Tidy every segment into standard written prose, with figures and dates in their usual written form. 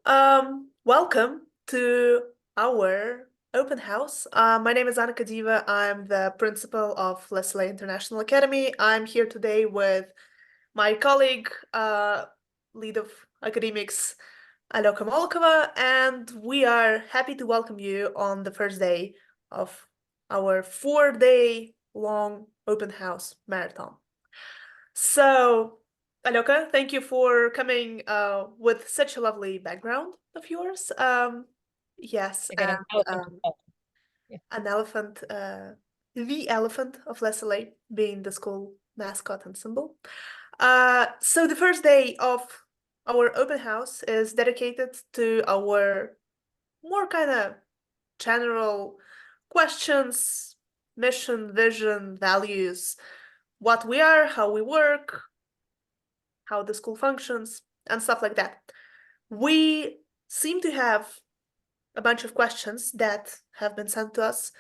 Welcome to our open house. My name is Anna Kadiva. I'm the principal of Sallay International Academy. I'm here today with my colleague, lead of academics, Aloka Molkova, and we are happy to welcome you on the first day of our 4-day long open house marathon. So, Aloka, thank you for coming with such a lovely background of yours. Yes, I got and an elephant. Yeah. an elephant, the elephant of Leslie being the school mascot and symbol. So the first day of our open house is dedicated to our more kind of general questions, mission, vision, values, what we are, how we work, how the school functions, and stuff like that. We seem to have a bunch of questions that have been sent to us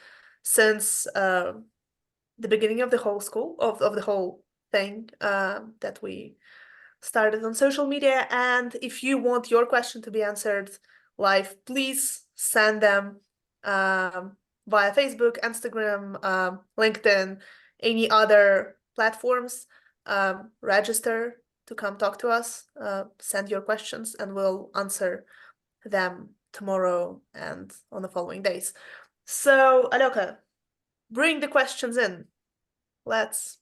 since the beginning of the whole school, of the whole thing that we started on social media. And if you want your question to be answered live, please send them via Facebook, Instagram, LinkedIn, any other platforms. Register to come talk to us, send your questions, and we'll answer them tomorrow and on the following days. So, Aloka, bring the questions in. Let's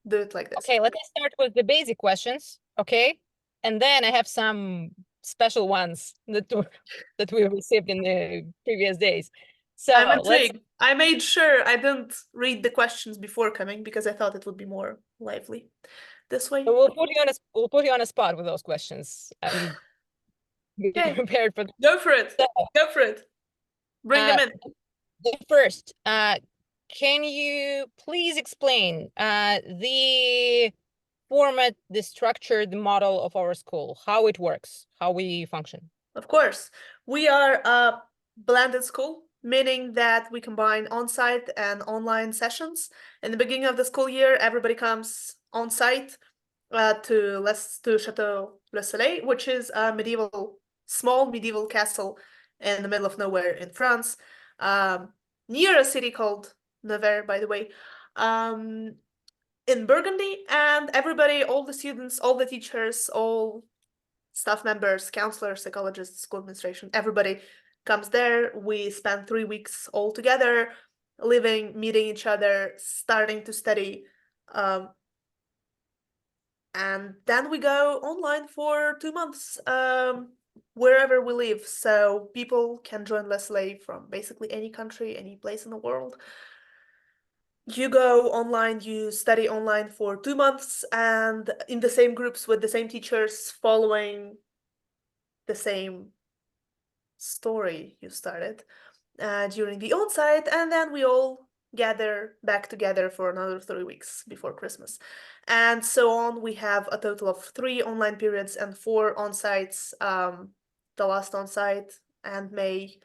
do it like this. Okay, let's start with the basic questions. Okay, and then I have some special ones that we received in the previous days. I'm So let's. intrigued. I made sure I didn't read the questions before coming because I thought it would be more lively this way. We'll put you on a spot with those questions. Be Okay, prepared for. go for it. So, Go for it. Bring them uh, in. the first, can you please explain the format, the structure, the model of our school, how it works, how we function? Of course. We are a blended school, meaning that we combine on-site and online sessions. In the beginning of the school year, everybody comes on-site to Chateau Le Soleil, which is a small medieval castle in the middle of nowhere in France, near a city called Nevers, by the way, in Burgundy. And everybody, all the students, all the teachers, all staff members, counselors, psychologists, school administration, everybody comes there. We spend 3 weeks all together, living, meeting each other, starting to study. And then we go online for 2 months, wherever we live. So people can join Leslie from basically any country, any place in the world. You go online, you study online for 2 months, and in the same groups with the same teachers, following the same story you started during the on-site, and then we all gather back together for another 3 weeks before Christmas. And so on, we have a total of 3 online periods and 4 on-sites. The last on-site and May,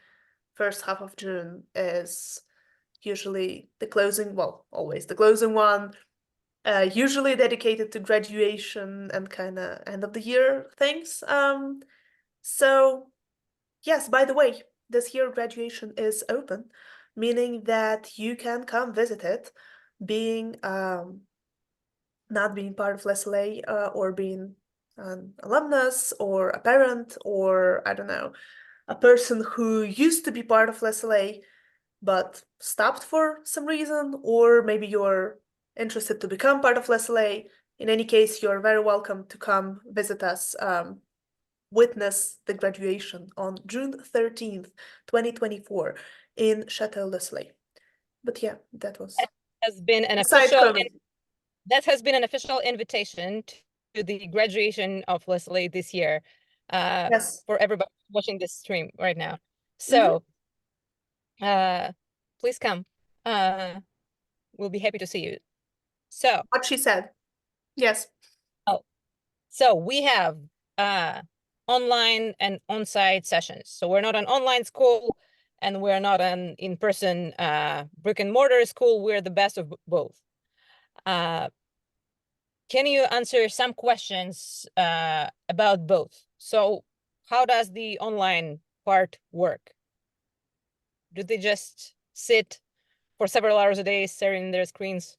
first half of June is usually the closing, well, always the closing one, usually dedicated to graduation and kind of end of the year things. So yes, by the way, this year graduation is open, meaning that you can come visit it, being not being part of Leslie, or being an alumnus or a parent or I don't know, a person who used to be part of Leslie but stopped for some reason, or maybe you're interested to become part of Leslie. In any case, you're very welcome to come visit us. Witness the graduation on June 13th, 2024 in Chateau Le Soleil. But yeah, that was Has been an side official comment. that has been an official invitation to the graduation of Leslie this year, Yes. for everybody watching this stream right now. Mhm. So, please come. We'll be happy to see you. So, What she said. Yes. oh, so we have online and on-site sessions. So we're not an online school, and we're not an in-person brick and mortar school. We're the best of both. Can you answer some questions about both? So how does the online part work? Do they just sit for several hours a day staring at their screens?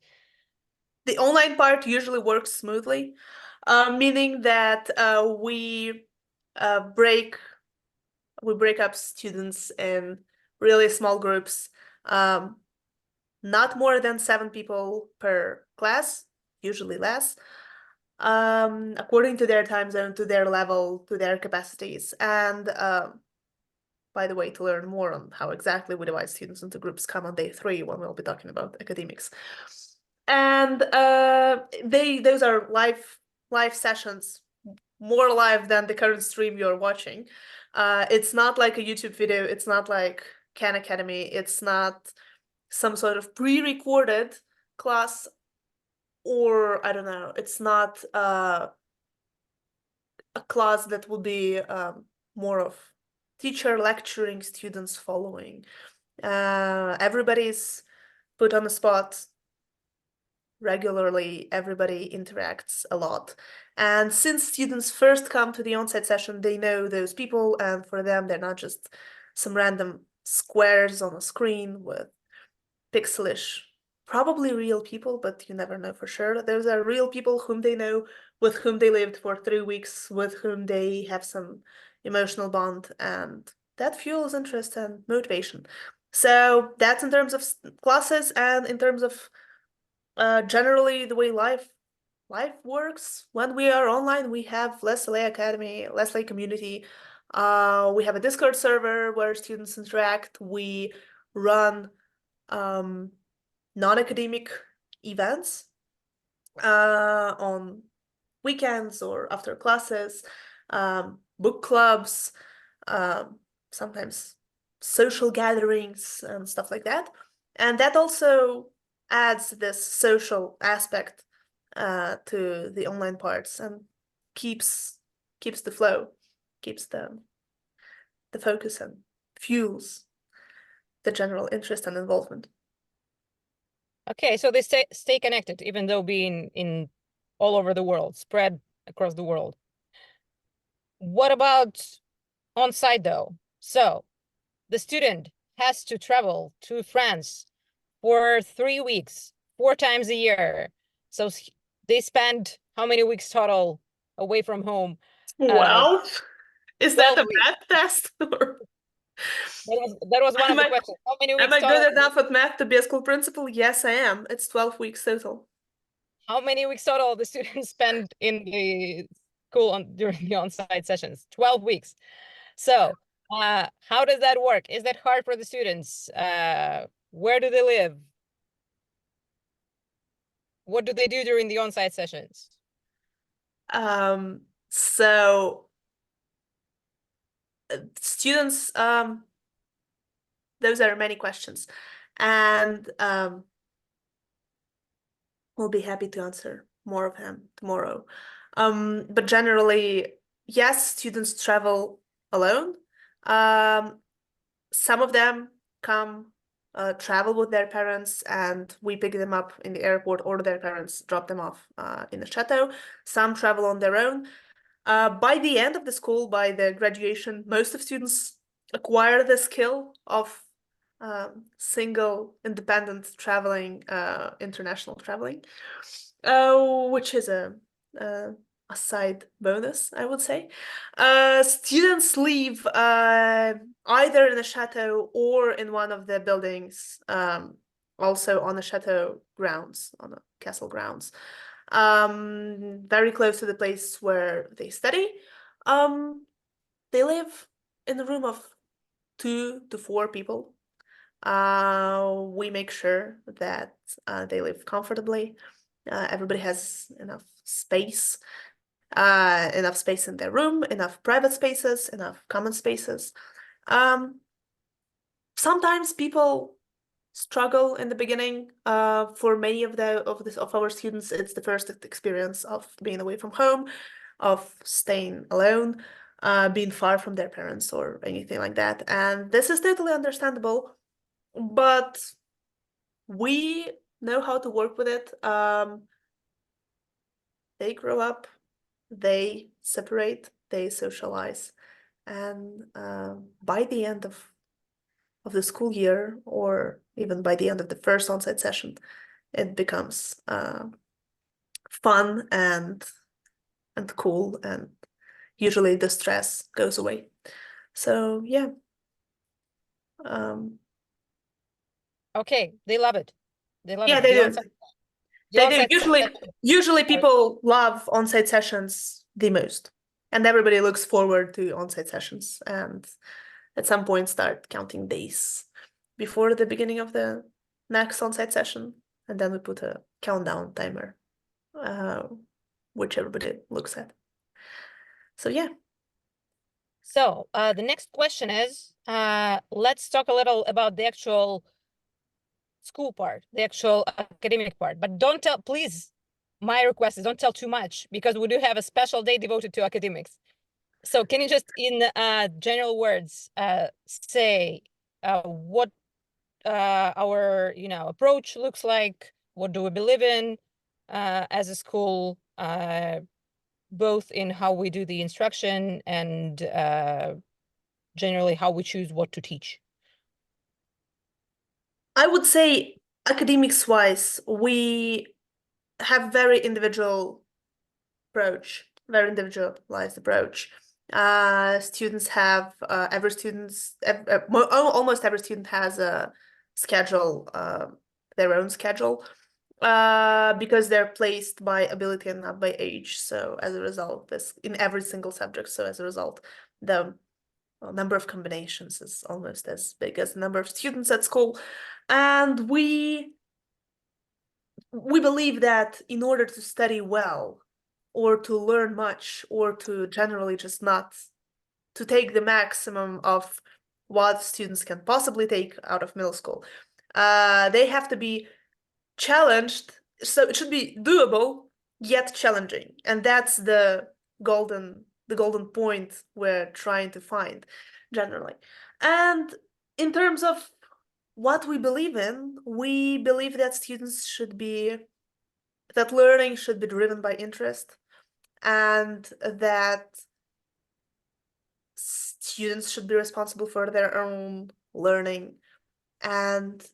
The online part usually works smoothly, meaning that uh, break we break up students in really small groups, um, not more than 7 people per class, usually less, according to their time zone, to their level, to their capacities. And by the way, to learn more on how exactly we divide students into groups, come on day 3 when we'll be talking about academics. And those are live sessions, more live than the current stream you're watching. It's not like a YouTube video. It's not like Khan Academy. It's not some sort of pre-recorded class, or I don't know. It's not a class that would be more of teacher lecturing, students following. Everybody's put on the spot regularly, everybody interacts a lot. And since students first come to the on-site session, they know those people, and for them, they're not just some random squares on a screen with pixelish, probably real people, but you never know for sure. Those are real people whom they know, with whom they lived for 3 weeks, with whom they have some emotional bond, and that fuels interest and motivation. So that's in terms of classes, and in terms of generally the way life works. When we are online, we have Sallay Academy, Sallay community. We have a Discord server where students interact. We run um, non-academic events on weekends or after classes, book clubs, um, sometimes social gatherings and stuff like that. And that also adds this social aspect to the online parts, and keeps the flow, keeps the focus, and fuels the general interest and involvement. Okay, so they stay connected, even though being in all over the world, spread across the world. What about on-site though? So the student has to travel to France for 3 weeks, 4 times a year. So they spend how many weeks total away from home? Wow. Is that 12 a weeks. math test? That was one of Am the I questions. How many am weeks I total? good enough at math to be a school principal? Yes, I am. It's 12 weeks total. How many weeks total the students spend in the school during the on-site sessions? 12 weeks. So how does that work? Is that hard for the students? Where do they live? What do they do during the on-site sessions? So students, those are many questions, and we'll be happy to answer more of them tomorrow. But generally, yes, students travel alone. Some of them come travel with their parents, and we pick them up in the airport, or their parents drop them off in the chateau. Some travel on their own. By the end of the school, by the graduation, most of students acquire the skill of single, independent traveling, international traveling, which is a side bonus, I would say. Students leave either in a chateau or in one of the buildings, also on the chateau grounds, on the castle grounds, very close to the place where they study. They live in a room of 2 to 4 people. We make sure that they live comfortably. Everybody has enough space in their room, enough private spaces, enough common spaces. Sometimes people struggle in the beginning. For many of our students, it's the first experience of being away from home, of staying alone, being far from their parents or anything like that. And this is totally understandable, but we know how to work with it. They grow up, they separate, they socialize, and by the end of the school year, or even by the end of the first on-site session, it becomes fun and cool, and usually the stress goes away. So yeah. Okay, they love it. They love Yeah, it. they do. The They do. on-site Usually are- people love on-site sessions the most, and everybody looks forward to on-site sessions, and at some point start counting days before the beginning of the next on-site session, and then we put a countdown timer, uh, which everybody looks at. So yeah. So the next question is, let's talk a little about the actual school part, the actual academic part, but don't tell, please, my request is don't tell too much, because we do have a special day devoted to academics. So can you just, in general words, say what our approach looks like? What do we believe in as a school, both in how we do the instruction and generally how we choose what to teach? I would say academics wise, we have very individualized approach. Students have almost every student has a schedule, their own schedule, because they're placed by ability and not by age. So as a result, this in every single subject. So as a result, the number of combinations is almost as big as the number of students at school, and we believe that in order to study well, or to learn much, or to generally just not to take the maximum of what students can possibly take out of middle school, they have to be challenged. So it should be doable yet challenging, and that's the golden point we're trying to find generally. And in terms of what we believe in, we believe that learning should be driven by interest, and that students should be responsible for their own learning, and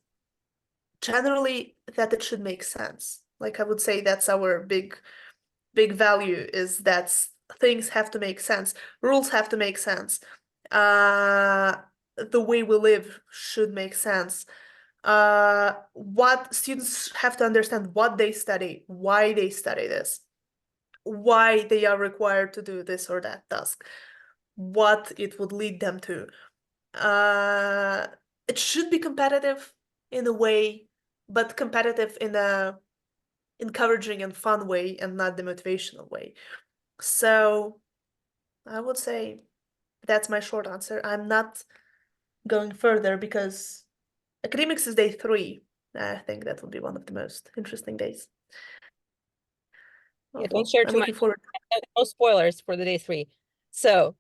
generally that it should make sense. Like, I would say that's our big value, is that things have to make sense, rules have to make sense, the way we live should make sense. What students have to understand, what they study, why they study this, why they are required to do this or that task, what it would lead them to. It should be competitive in a way, but competitive in a encouraging and fun way, and not the motivational way. So I would say that's my short answer. I'm not going further because academics is day 3. I think that will be one of the most interesting days. Yeah, don't share I'm too much. looking forward. No spoilers for the day 3. So,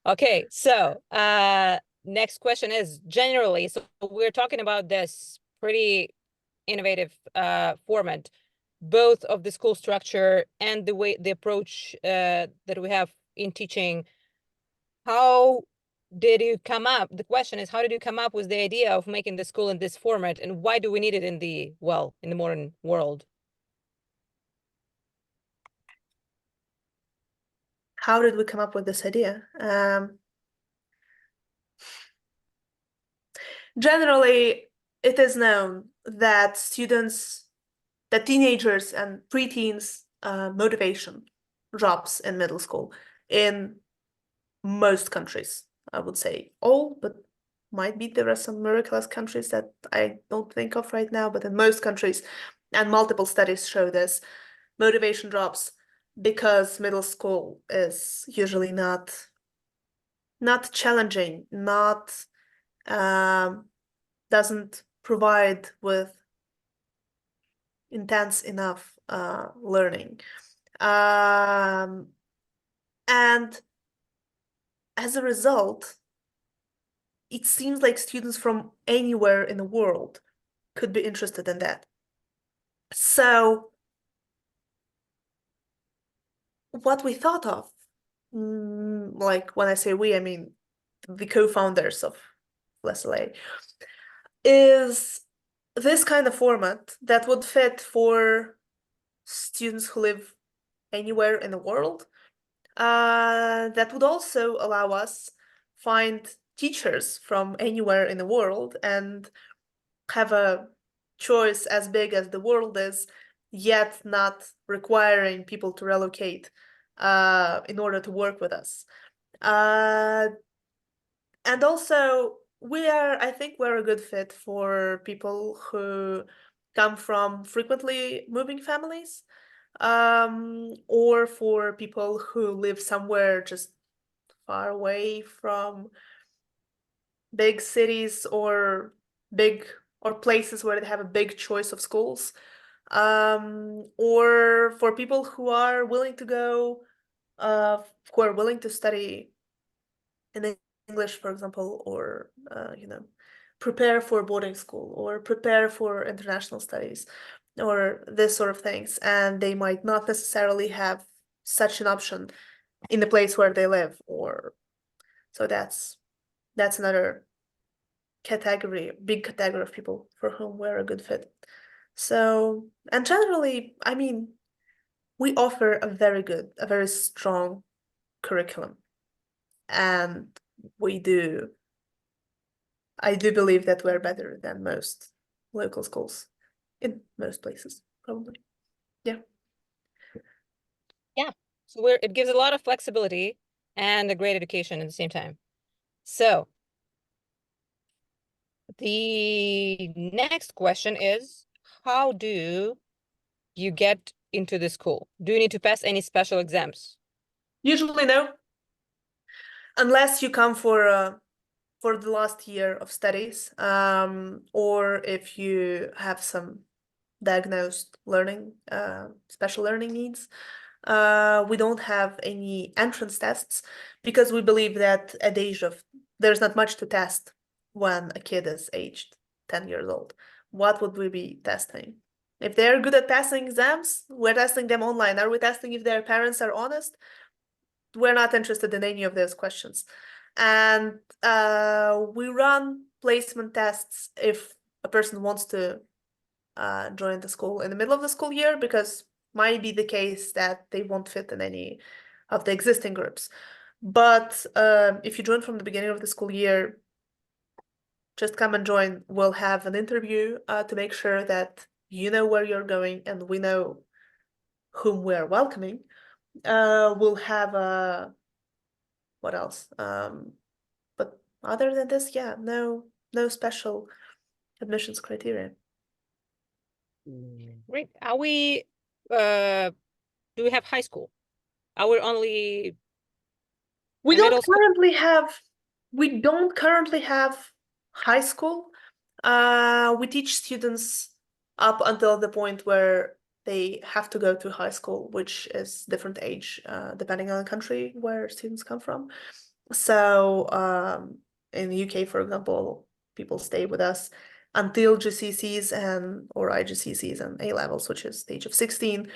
okay, so next question is generally, so we're talking about this pretty innovative format, both of the school structure and the approach that we have in teaching. How did you come up? The question is, how did you come up with the idea of making the school in this format, and why do we need it in the modern world? How did we come up with this idea? Generally, it is known that teenagers and preteens motivation drops in middle school in most countries. I would say all, but might be there are some miraculous countries that I don't think of right now, but in most countries, and multiple studies show this, motivation drops because middle school is usually not challenging, not doesn't provide with intense enough learning. And as a result, it seems like students from anywhere in the world could be interested in that. So what we thought of like when I say we, I mean the co-founders of Sallay, is this kind of format that would fit for students who live anywhere in the world. That would also allow us find teachers from anywhere in the world and have a choice as big as the world is, yet not requiring people to relocate in order to work with us. Uh, and also, I think we're a good fit for people who come from frequently moving families, or for people who live somewhere just far away from big cities or big or places where they have a big choice of schools, or for people who are willing to study in English, for example, or prepare for boarding school or prepare for international studies or this sort of things, and they might not necessarily have such an option in the place where they live, or so that's another big category of people for whom we're a good fit. So, and generally, I mean, we offer a very strong curriculum. And we do, I do believe that we're better than most local schools in most places, probably. Yeah. Yeah. So it gives a lot of flexibility and a great education at the same time. So the next question is, how do you get into the school? Do you need to pass any special exams? Usually no, unless you come for the last year of studies, or if you have some diagnosed special learning needs. We don't have any entrance tests because we believe that at the age of, there's not much to test when a kid is aged 10 years old. What would we be testing? If they're good at passing exams, we're testing them online. Are we testing if their parents are honest? We're not interested in any of those questions. And we run placement tests if a person wants to join the school in the middle of the school year, because might be the case that they won't fit in any of the existing groups. But if you join from the beginning of the school year, just come and join. We'll have an interview to make sure that you know where you're going and we know whom we're welcoming. We'll have a what else? But other than this, yeah, no special admissions criteria. Great. Do we have high school? Are we only We a don't middle school? we don't currently have high school. We teach students up until the point where they have to go to high school, which is different age, depending on the country where students come from. So, in the UK, for example, people stay with us until GCSEs or IGCSEs and A levels, which is the age of 16.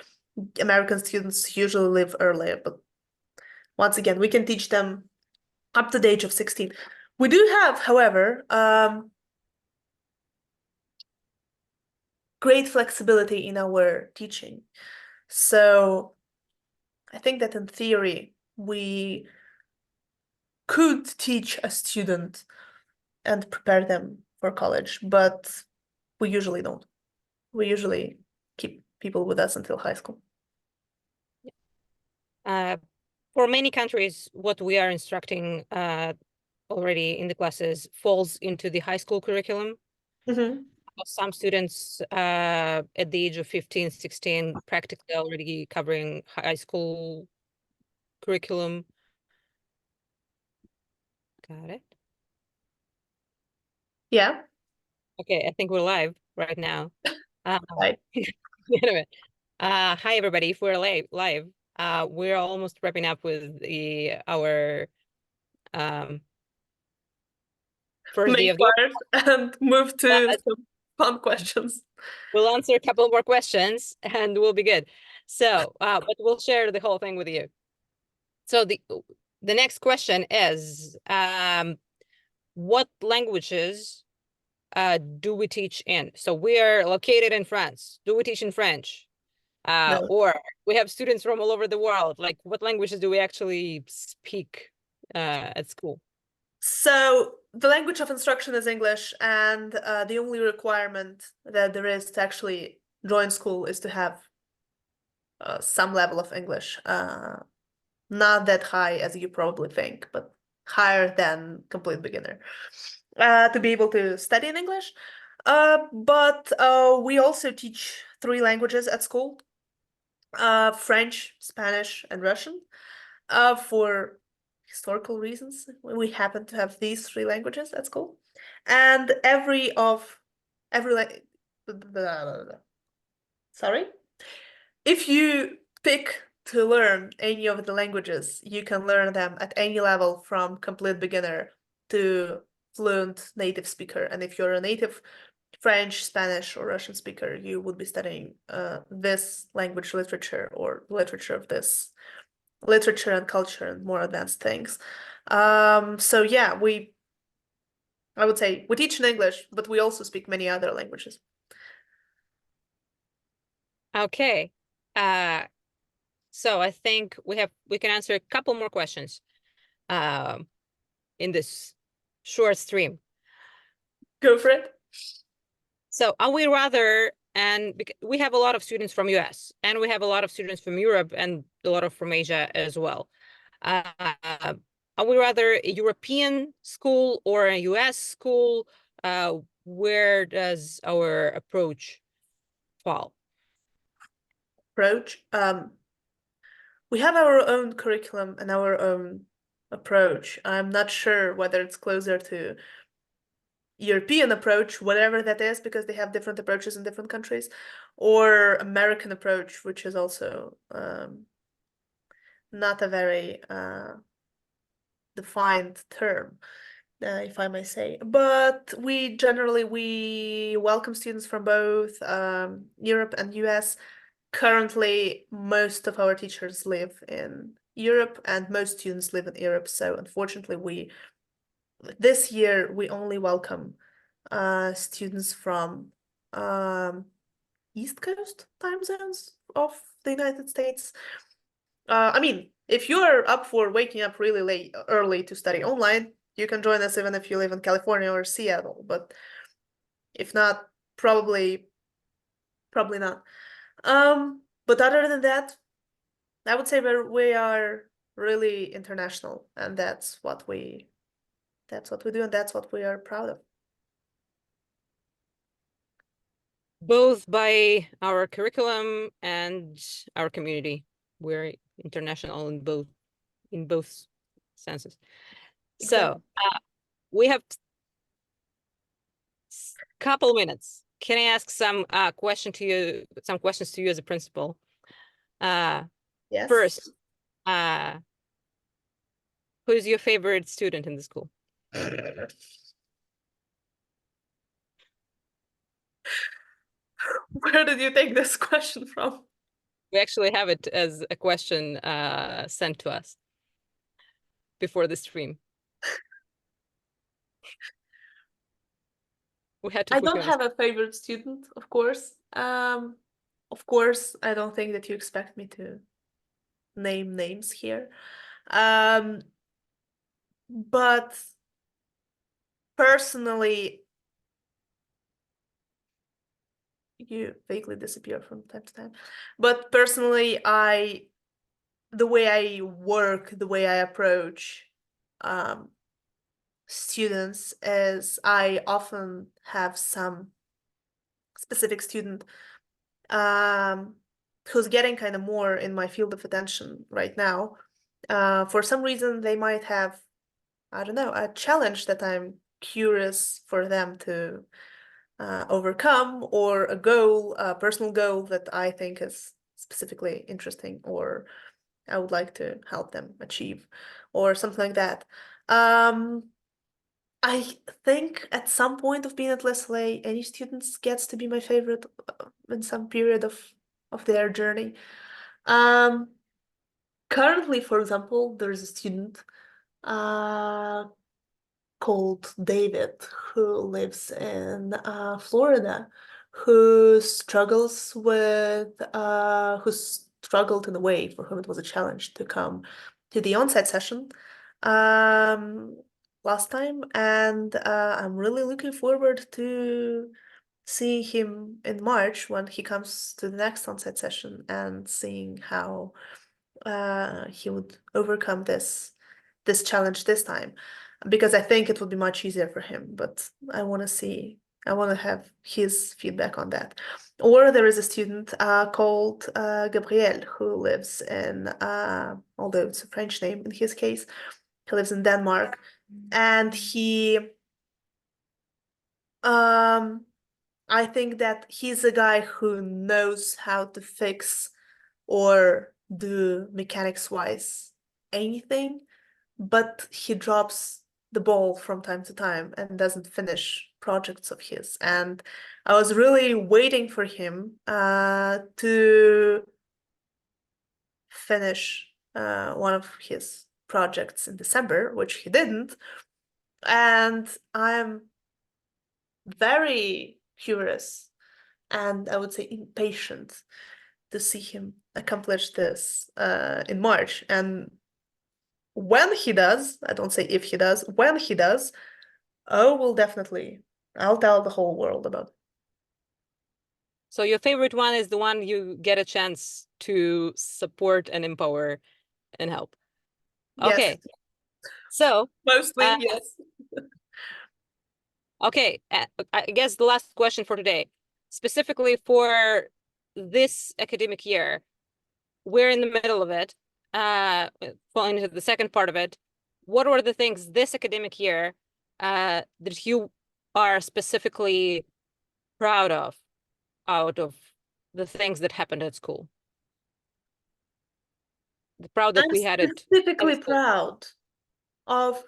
American students usually live earlier, but once again, we can teach them up to the age of 16. We do have, however, great flexibility in our teaching. So I think that in theory, we could teach a student and prepare them for college, but we usually don't. We usually keep people with us until high school. For many countries, what we are instructing already in the classes falls into the high school curriculum. Mm-hmm. Some students at the age of 15, 16, practically already covering high school curriculum. Got it. Yeah. Okay, I think we're live right now. Right. Anyway, hi everybody. If we're live, we're almost wrapping up with our first day Main of the part and move to but some fun questions. we'll answer a couple more questions and we'll be good. So, but we'll share the whole thing with you. So the next question is, what languages do we teach in? So we are located in France. Do we teach in French? No. Or we have students from all over the world. Like, what languages do we actually speak at school? So the language of instruction is English, and the only requirement that there is to actually join school is to have some level of English. Not that high as you probably think, but higher than complete beginner. To be able to study in English. But we also teach three languages at school. French, Spanish, and Russian. For historical reasons, we happen to have these three languages at school. And every sorry? If you pick to learn any of the languages, you can learn them at any level from complete beginner to fluent native speaker. And if you're a native French, Spanish, or Russian speaker, you would be studying this language literature or literature of this literature and culture and more advanced things. So yeah, I would say we teach in English, but we also speak many other languages. Okay. So I think we can answer a couple more questions in this short stream. Go for it. So are we rather, and we have a lot of students from US and we have a lot of students from Europe and a lot of from Asia as well. Are we rather a European school or a US school? Where does our approach fall? Approach. We have our own curriculum and our own approach. I'm not sure whether it's closer to European approach, whatever that is, because they have different approaches in different countries, or American approach, which is also not a very defined term, if I may say. But we welcome students from both Europe and US. Currently, most of our teachers live in Europe and most students live in Europe. So unfortunately, this year we only welcome students from East Coast time zones of the United States. I mean, if you're up for waking up really early to study online, you can join us even if you live in California or Seattle. But if not, probably not. But other than that, I would say we are really international, and that's what we do, and that's what we are proud of. Both by our curriculum and our community. We're international in both senses. Exactly. So we have couple minutes. Can I ask some questions to you as a principal? Yes. First, who's your favorite student in the school? Where did you take this question from? We actually have it as a question sent to us before the stream. We had to I put you don't on. have a favorite student, of course. Of course, I don't think that you expect me to name names here. But personally, you vaguely disappear from time to time. But personally, the way I work, the way I approach um, students is I often have some specific student um, who's getting kind of more in my field of attention right now. For some reason, they might have, I don't know, a challenge that I'm curious for them to overcome, or a goal, a personal goal that I think is specifically interesting, or I would like to help them achieve, or something like that. I think at some point of being at Leslie, any students gets to be my favorite in some period of their journey. Um, Currently, for example, there's a student called David who lives in Florida, who struggles with who struggled in a way for whom it was a challenge to come to the on-site session um, last time, and I'm really looking forward to seeing him in March when he comes to the next on-site session and seeing how he would overcome this challenge this time, because I think it would be much easier for him, but I want to have his feedback on that. Or there is a student called Gabriel who lives in although it's a French name in his case, he lives in Denmark, and he um I think that he's a guy who knows how to fix or do mechanics wise anything, but he drops the ball from time to time and doesn't finish projects of his. And I was really waiting for him to finish one of his projects in December, which he didn't. And I'm very curious and I would say impatient to see him accomplish this in March. And when he does, I don't say if he does, when he does, oh, well, definitely, I'll tell the whole world about it. So your favorite one is the one you get a chance to support and empower and help. Yes, Okay. So, mostly, uh, yes. okay, I guess the last question for today, specifically for this academic year, we're in the middle of it, falling into the second part of it. What were the things this academic year that you are specifically proud of out of the things that happened at school? The proud that I'm we had it as a specifically school. proud of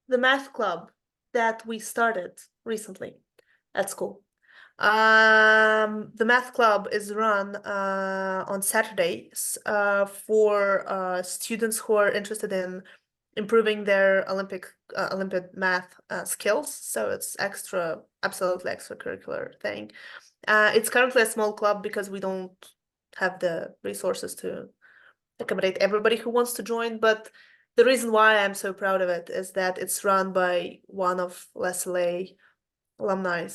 the math club that we started recently at school. The math club is run on Saturdays for students who are interested in improving their Olympic math skills. So it's absolutely extracurricular thing. It's currently a small club because we don't have the resources to accommodate everybody who wants to join, but the reason why I'm so proud of it is that it's run by one of Sallay alumni.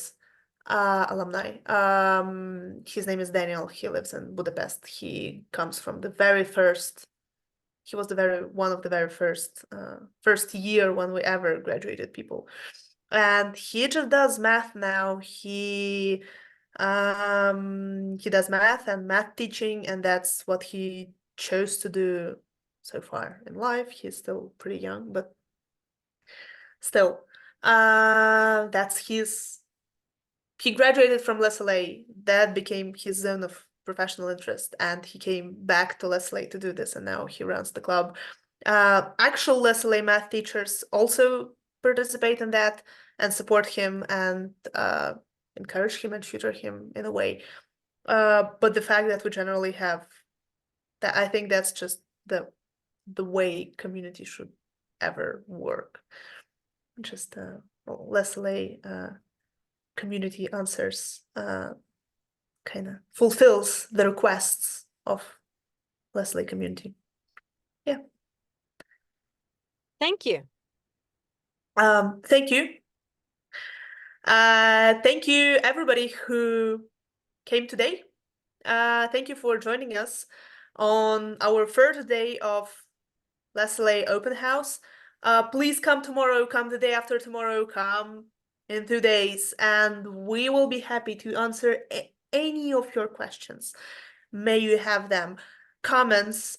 His name is Daniel. He lives in Budapest. He comes from the very first. He was the very one of the very first year when we ever graduated people, and he just does math now. He does math and math teaching, and that's what he chose to do so far in life. He's still pretty young, but still, that's his. He graduated from Sallay. That became his zone of professional interest, and he came back to Sallay to do this, and now he runs the club. Actual Sallay math teachers also participate in that and support him and encourage him and tutor him in a way. But the fact that we generally have that, I think that's just the way community should ever work. Just Leslie community answers kind of fulfills the requests of Leslie community. Yeah. Thank you. Thank you. Thank you everybody who came today. Thank you for joining us on our first day of Leslie Open House. Please come tomorrow, come the day after tomorrow, come in 2 days, and we will be happy to answer any of your questions. May you have them, comments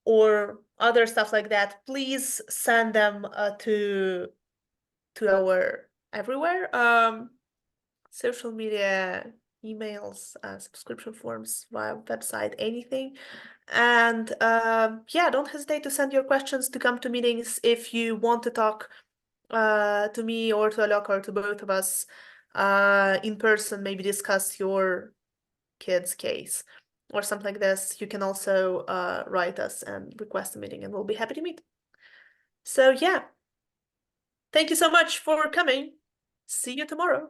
or other stuff like that. Please send them to our everywhere. Social media, emails, subscription forms via website, anything. And yeah, don't hesitate to send your questions to come to meetings if you want to talk to me or to Alok or to both of us in person, maybe discuss your kid's case. or something like this, you can also write us and request a meeting, and we'll be happy to meet. So yeah, thank you so much for coming. See you tomorrow.